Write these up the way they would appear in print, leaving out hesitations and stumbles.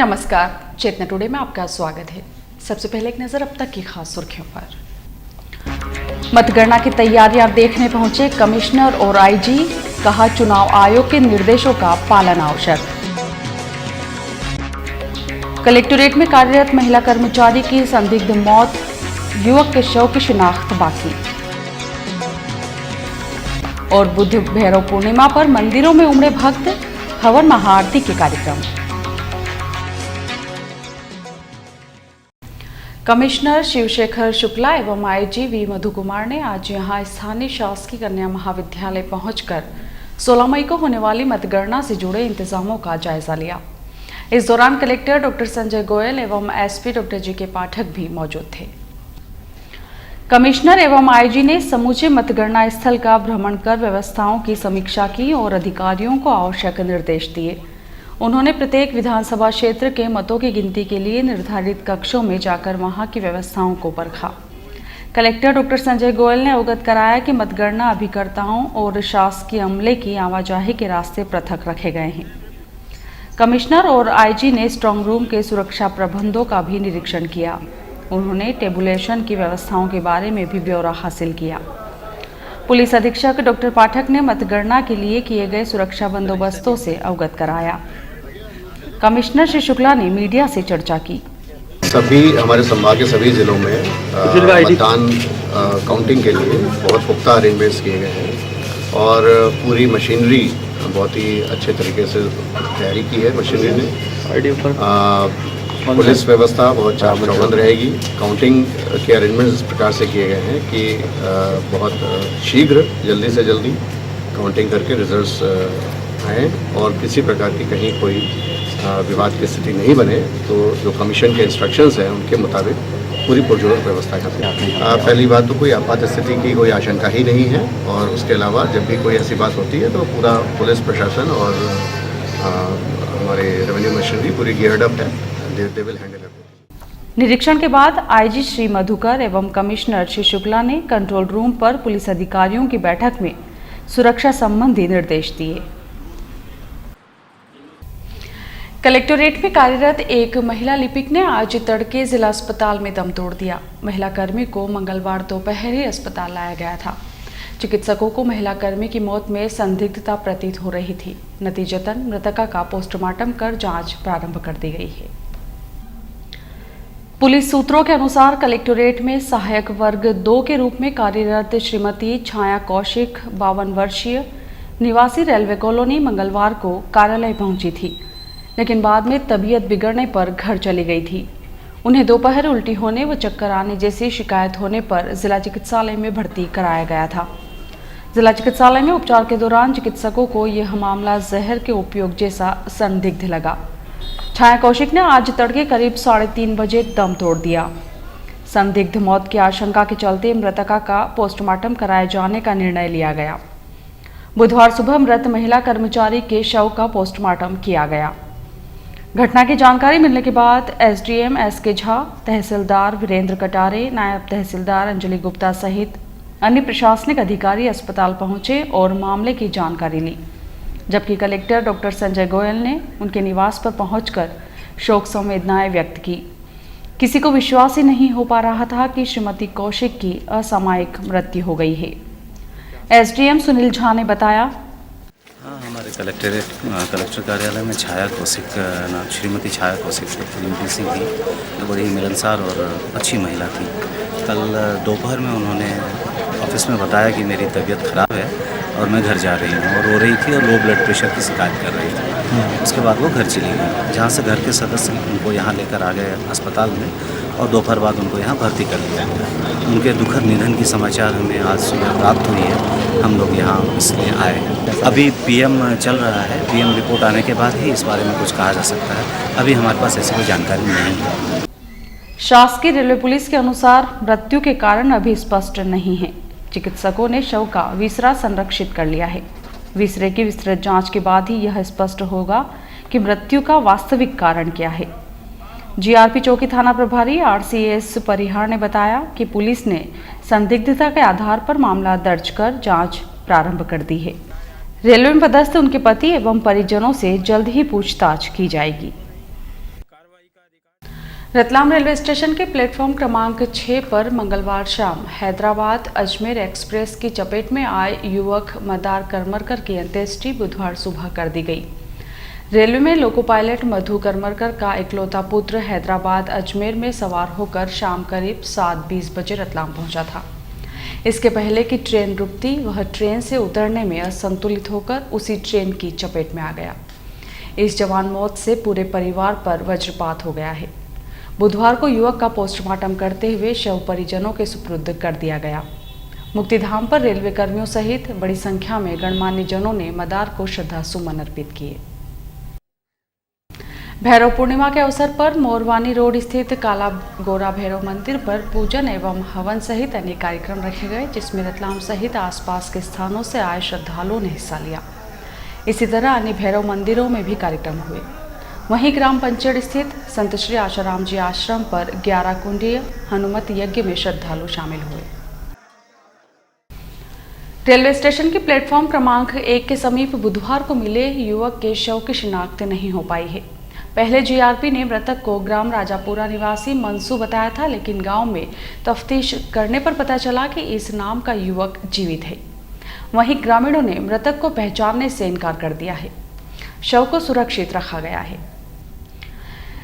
नमस्कार, चेतना टुडे में आपका स्वागत है। सबसे पहले एक नजर अब तक की खास सुर्खियों पर। मतगणना की तैयारियां देखने पहुंचे कमिश्नर और आईजी, कहा चुनाव आयोग के निर्देशों का पालन आवश्यक। कलेक्टोरेट में कार्यरत महिला कर्मचारी की संदिग्ध मौत, युवक के शव की शिनाख्त बाकी। और बुद्ध भैरव पूर्णिमा पर मंदिरों में उमड़े भक्त, हवन महाआरती के कार्यक्रम। कमिश्नर शिवशेखर शुक्ला एवं आईजी वी मधु कुमार ने आज यहां स्थानीय शासकीय कन्या महाविद्यालय पहुंचकर 16 मई को होने वाली मतगणना से जुड़े इंतजामों का जायजा लिया। इस दौरान कलेक्टर डॉक्टर संजय गोयल एवं एसपी डॉक्टर जी.के. पाठक भी मौजूद थे। कमिश्नर एवं आईजी ने समूचे मतगणना स्थल का भ्रमण कर व्यवस्थाओं की समीक्षा की और अधिकारियों को आवश्यक निर्देश दिए। उन्होंने प्रत्येक विधानसभा क्षेत्र के मतों की गिनती के लिए निर्धारित कक्षों में जाकर वहां की व्यवस्थाओं को परखा। कलेक्टर डॉक्टर संजय गोयल ने अवगत कराया कि मतगणना अभिकर्ताओं और शासकीय अमले की आवाजाही के रास्ते पृथक रखे गए हैं। कमिश्नर और आईजी ने स्ट्रांग रूम के सुरक्षा प्रबंधों का भी निरीक्षण किया। उन्होंने टेबुलेशन की व्यवस्थाओं के बारे में भी ब्यौरा हासिल किया। पुलिस अधीक्षक डॉक्टर पाठक ने मतगणना के लिए किए गए सुरक्षा बंदोबस्तों से अवगत कराया। कमिश्नर श्री शुक्ला ने मीडिया से चर्चा की। सभी हमारे संभाग के सभी जिलों में मतदान काउंटिंग के लिए बहुत पुख्ता अरेंजमेंट्स किए गए हैं और पूरी मशीनरी बहुत ही अच्छे तरीके से तैयारी की है। मशीनरी ने पुलिस व्यवस्था बहुत चाक चौबंद रहेगी। काउंटिंग के अरेंजमेंट्स इस प्रकार से किए गए हैं कि बहुत शीघ्र जल्दी से जल्दी काउंटिंग करके रिजल्ट्स आएँ और किसी प्रकार की कहीं कोई विवाद की स्थिति नहीं बने। तो जो कमीशन के इंस्ट्रक्शंस हैं उनके मुताबिक पूरी पुरजोर व्यवस्था यहाँ पे। पहली बात तो कोई आपात स्थिति की कोई आशंका ही नहीं है और उसके अलावा जब भी कोई ऐसी बात होती है तो पूरा पुलिस प्रशासन और हमारे रेवेन्यू मशीनरी पूरी गियर्ड अप है। They will handle it. निरीक्षण के बाद आईजी श्री मधुकर एवं कमिश्नर श्री शुक्ला ने कंट्रोल रूम पर पुलिस अधिकारियों की बैठक में सुरक्षा संबंधी निर्देश दिए। कलेक्टोरेट में कार्यरत एक महिला लिपिक ने आज तड़के जिला अस्पताल में दम तोड़ दिया। महिला कर्मी को मंगलवार दोपहर ही अस्पताल लाया गया था। चिकित्सकों को महिला कर्मी की मौत में संदिग्धता प्रतीत हो रही थी। नतीजतन मृतका का पोस्टमार्टम कर जांच प्रारंभ कर दी गई है। पुलिस सूत्रों के अनुसार कलेक्टोरेट में सहायक वर्ग 2 के रूप में कार्यरत श्रीमती छाया कौशिक 52 वर्षीय निवासी रेलवे कॉलोनी मंगलवार को कार्यालय पहुंची थी, लेकिन बाद में तबीयत बिगड़ने पर घर चली गई थी। उन्हें दोपहर उल्टी होने व चक्कर आने जैसी शिकायत होने पर जिला चिकित्सालय में भर्ती कराया गया था। जिला चिकित्सालय में उपचार के दौरान चिकित्सकों को यह मामला जहर के उपयोग जैसा संदिग्ध लगा। छाया कौशिक ने आज तड़के करीब 3:30 बजे दम तोड़ दिया। संदिग्ध मौत की आशंका के चलते मृतका का पोस्टमार्टम कराए जाने का निर्णय लिया गया। बुधवार सुबह मृत महिला कर्मचारी के शव का पोस्टमार्टम किया गया। घटना की जानकारी मिलने के बाद एसडीएम एस.के. झा, तहसीलदार वीरेंद्र कटारे, नायब तहसीलदार अंजलि गुप्ता सहित अन्य प्रशासनिक अधिकारी अस्पताल पहुंचे और मामले की जानकारी ली, जबकि कलेक्टर डॉक्टर संजय गोयल ने उनके निवास पर पहुंचकर शोक संवेदनाएं व्यक्त की। किसी को विश्वास ही नहीं हो पा रहा था कि श्रीमती कौशिक की असामयिक मृत्यु हो गई है। एसडीएम सुनील झा ने बताया, हमारे कलेक्टर कार्यालय में छाया कौशिक नाम श्रीमती छाया कौशिक सिंह थी, जो बड़ी मिलनसार और अच्छी महिला थी। कल दोपहर में उन्होंने ऑफिस में बताया कि मेरी तबीयत ख़राब है और मैं घर जा रही हूँ, और रो रही थी और लो ब्लड प्रेशर की शिकायत कर रही थी। उसके बाद वो घर चली गई, जहाँ से घर के सदस्य उनको यहाँ लेकर आ गए अस्पताल में और दोपहर बाद उनको यहाँ भर्ती कर लिया गया। उनके दुखद निधन की समाचार हमें आज सुबह प्राप्त हुई है। हम लोग यहाँ इसलिए आए हैं। अभी पीएम चल रहा है। पीएम रिपोर्ट आने के बाद ही इस बारे में कुछ कहा जा सकता है। अभी हमारे पास ऐसी कोई जानकारी नहीं है। शासकीय रेलवे पुलिस के अनुसार मृत्यु के कारण अभी स्पष्ट नहीं है। चिकित्सकों ने शव का विसरा संरक्षित कर लिया है। विसरे की विस्तृत जांच के बाद ही यह स्पष्ट होगा कि मृत्यु का वास्तविक कारण क्या है। जीआरपी चौकी थाना प्रभारी आरसीएस परिहार ने बताया कि पुलिस ने संदिग्धता के आधार पर मामला दर्ज कर जांच प्रारंभ कर दी है। रेलवे में पदस्थ उनके पति एवं परिजनों से जल्द ही पूछताछ की जाएगी। रतलाम रेलवे स्टेशन के प्लेटफॉर्म क्रमांक 6 पर मंगलवार शाम हैदराबाद अजमेर एक्सप्रेस की चपेट में आए युवक मदार करमरकर की अंत्येष्टि बुधवार सुबह कर दी गई। रेलवे में लोको पायलट मधु करमरकर का इकलौता पुत्र हैदराबाद अजमेर में सवार होकर शाम करीब 7:20 बजे रतलाम पहुंचा था। इसके पहले कि ट्रेन रुकती, वह ट्रेन से उतरने में असंतुलित होकर उसी ट्रेन की चपेट में आ गया। इस जवान मौत से पूरे परिवार पर वज्रपात हो गया है। बुधवार को युवक का पोस्टमार्टम करते हुए शव परिजनों के सुपुर्द कर दिया गया। मुक्तिधाम पर रेलवे कर्मियों सहित बड़ी संख्या में गणमान्य जनों ने मदार को श्रद्धा सुमन अर्पित किए। भैरव पूर्णिमा के अवसर पर मोरवानी रोड स्थित काला गोरा भैरव मंदिर पर पूजन एवं हवन सहित अनेक कार्यक्रम रखे गए, जिसमें रतलाम सहित आसपास के स्थानों से आए श्रद्धालुओं ने हिस्सा लिया। इसी तरह अन्य भैरव मंदिरों में भी कार्यक्रम हुए। वहीं ग्राम पंचड़ स्थित संत श्री आशाराम जी आश्रम पर 11 कुंडीय हनुमत यज्ञ में श्रद्धालु शामिल हुए। रेलवे स्टेशन के प्लेटफॉर्म क्रमांक 1 के समीप बुधवार को मिले युवक के शव की शिनाख्त नहीं हो पाई है। पहले जीआरपी ने मृतक को ग्राम राजापुरा निवासी मंसू बताया था, लेकिन गांव में तफ्तीश करने पर पता चला कि इस नाम का युवक जीवित है। वहीं ग्रामीणों ने मृतक को पहचानने से इनकार कर दिया है। शव को सुरक्षित रखा गया है।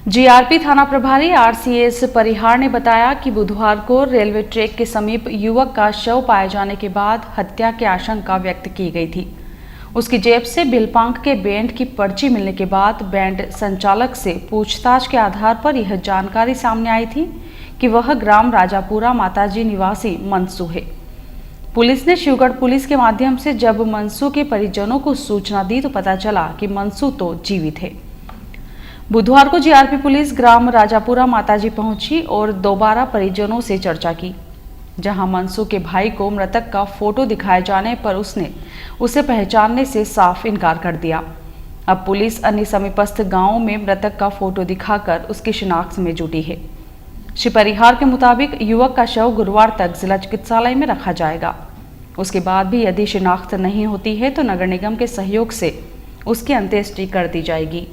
जीआरपी थाना प्रभारी आरसीएस परिहार ने बताया कि बुधवार को रेलवे ट्रैक के समीप युवक का शव पाए जाने के बाद हत्या की आशंका व्यक्त की गई थी। उसकी जेब से बिलपांक के बैंड की पर्ची मिलने के बाद बैंड संचालक से पूछताछ के आधार पर यह जानकारी सामने आई थी कि वह ग्राम राजापुरा माताजी निवासी मंसू है। पुलिस ने शिवगढ़ पुलिस के माध्यम से जब मंसू के परिजनों को सूचना दी तो पता चला कि मंसू तो जीवित है। बुधवार को जीआरपी पुलिस ग्राम राजापुरा माताजी पहुंची और दोबारा परिजनों से चर्चा की, जहां मंसू के भाई को मृतक का फोटो दिखाए जाने पर उसने उसे पहचानने से साफ इनकार कर दिया। अब पुलिस अन्य समीपस्थ गांवों में मृतक का फोटो दिखाकर उसकी शिनाख्त में जुटी है। श्री परिहार के मुताबिक युवक का शव गुरुवार तक जिला चिकित्सालय में रखा जाएगा। उसके बाद भी यदि शिनाख्त नहीं होती है तो नगर निगम के सहयोग से उसकी अंत्येष्टि कर दी जाएगी।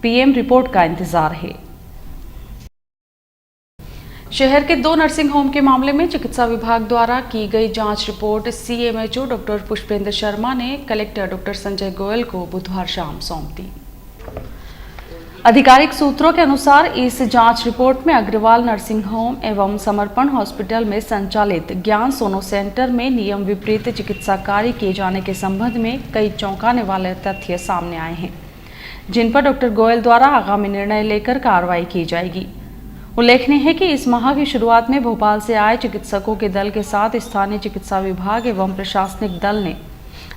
पीएम रिपोर्ट का इंतजार है। शहर के 2 नर्सिंग होम के मामले में चिकित्सा विभाग द्वारा की गई जांच report CMHO doctor Pushpendra Sharma ने कलेक्टर डॉक्टर संजय गोयल को बुधवार शाम सौंप दी। आधिकारिक सूत्रों के अनुसार इस जांच रिपोर्ट में अग्रवाल नर्सिंग होम एवं समर्पण हॉस्पिटल में संचालित ज्ञान सोनो सेंटर में नियम विपरीत चिकित्सा कार्य किए जाने के संबंध में कई चौंकाने वाले तथ्य सामने आए हैं, जिन पर डॉक्टर गोयल द्वारा आगामी निर्णय लेकर कार्रवाई की जाएगी। उल्लेखनीय है कि इस माह की शुरुआत में भोपाल से आए चिकित्सकों के दल के साथ स्थानीय चिकित्सा विभाग एवं प्रशासनिक दल ने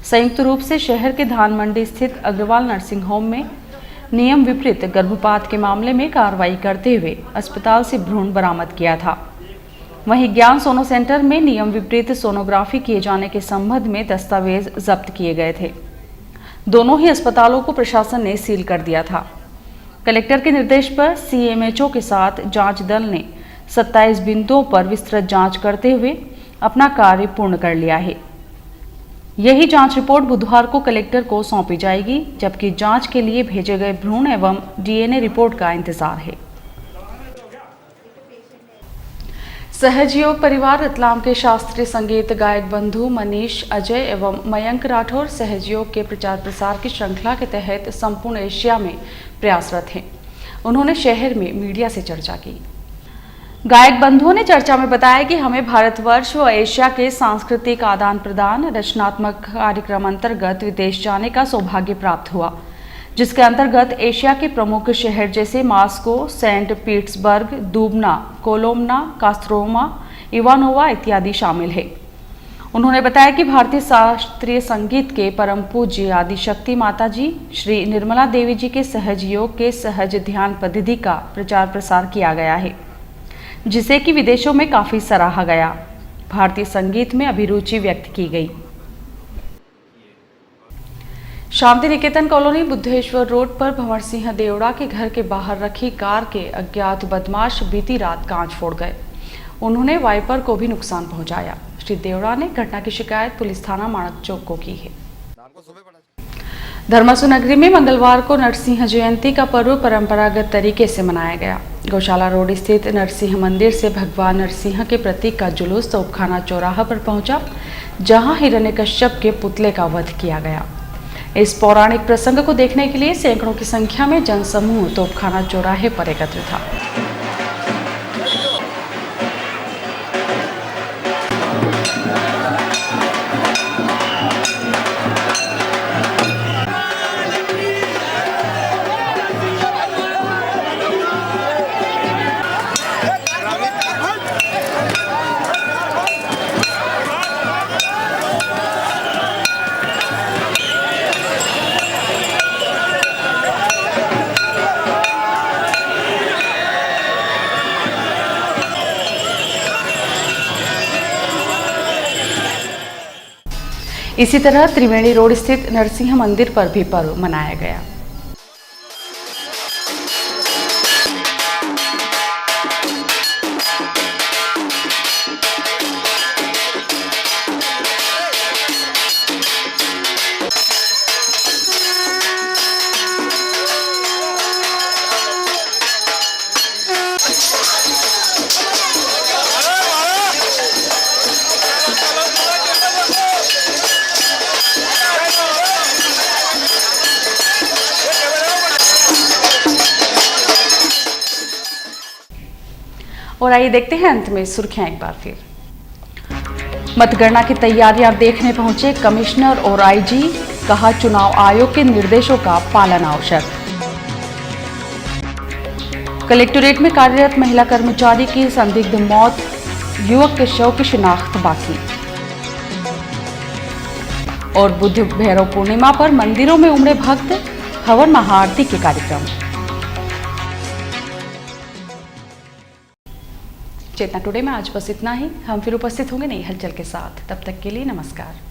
संयुक्त रूप से शहर के धान मंडी स्थित अग्रवाल नर्सिंग होम में नियम विपरीत गर्भपात के मामले में कार्रवाई करते हुए अस्पताल से भ्रूण बरामद किया था। वहीं ज्ञान सोनो सेंटर में नियम विपरीत सोनोग्राफी किए जाने के संबंध में दस्तावेज जब्त किए गए थे। दोनों ही अस्पतालों को प्रशासन ने सील कर दिया था। कलेक्टर के निर्देश पर सीएमएचओ के साथ जांच दल ने 27 बिंदुओं पर विस्तृत जांच करते हुए अपना कार्य पूर्ण कर लिया है। यही जांच रिपोर्ट बुधवार को कलेक्टर को सौंपी जाएगी, जबकि जांच के लिए भेजे गए भ्रूण एवं डीएनए रिपोर्ट का इंतजार है। सहजयोग परिवार रतलाम के शास्त्रीय संगीत गायक बंधु मनीष, अजय एवं मयंक राठौर सहजयोग के प्रचार प्रसार की श्रृंखला के तहत संपूर्ण एशिया में प्रयासरत हैं। उन्होंने शहर में मीडिया से चर्चा की। गायक बंधुओं ने चर्चा में बताया कि हमें भारतवर्ष व एशिया के सांस्कृतिक आदान प्रदान रचनात्मक कार्यक्रम अंतर्गत विदेश जाने का सौभाग्य प्राप्त हुआ, जिसके अंतर्गत एशिया के प्रमुख शहर जैसे Moscow, Saint Petersburg, दूबना, Kolomna, कास्त्रोमा, Ivanova इत्यादि शामिल है। उन्होंने बताया कि भारतीय शास्त्रीय संगीत के परम पूज्य आदिशक्ति माता जी श्री निर्मला देवी जी के सहज योग के सहज ध्यान पद्धति का प्रचार प्रसार किया गया है, जिसे कि विदेशों में काफी सराहा गया। भारतीय संगीत में अभिरुचि व्यक्त की गई। शांति निकेतन कॉलोनी बुद्धेश्वर रोड पर भंवर सिंह देवड़ा के घर के बाहर रखी कार के अज्ञात बदमाश बीती रात कांच फोड़ गए। उन्होंने वाइपर को भी नुकसान पहुंचाया। श्री देवड़ा ने घटना की शिकायत पुलिस थाना माणक चौक को की है। धर्मसू नगरी में मंगलवार को नरसिंह जयंती का पर्व परंपरागत तरीके से मनाया गया। गौशाला रोड स्थित नरसिंह मंदिर से भगवान नरसिंह के प्रतीक का जुलूस तोपखाना चौराहा पर पहुंचा, जहां हिरण्यकश्यप के पुतले का वध किया गया। इस पौराणिक प्रसंग को देखने के लिए सैकड़ों की संख्या में जनसमूह तोपखाना चौराहे पर एकत्र था। इसी तरह त्रिवेणी रोड स्थित नरसिंह मंदिर पर भी पर्व मनाया गया। और आइए देखते हैं अंत में सुर्खियां एक बार फिर। मतगणना की तैयारियां देखने पहुंचे कमिश्नर और आईजी, कहा चुनाव आयोग के निर्देशों का पालन आवश्यक। कलेक्टोरेट में कार्यरत महिला कर्मचारी की संदिग्ध मौत, युवक के शव की शिनाख्त बाकी। और बुद्ध भैरव पूर्णिमा पर मंदिरों में उमड़े भक्त, हवन महाआरती के कार्यक्रम। चेतना टुडे में आज बस इतना ही। हम फिर उपस्थित होंगे नई हलचल के साथ। तब तक के लिए नमस्कार।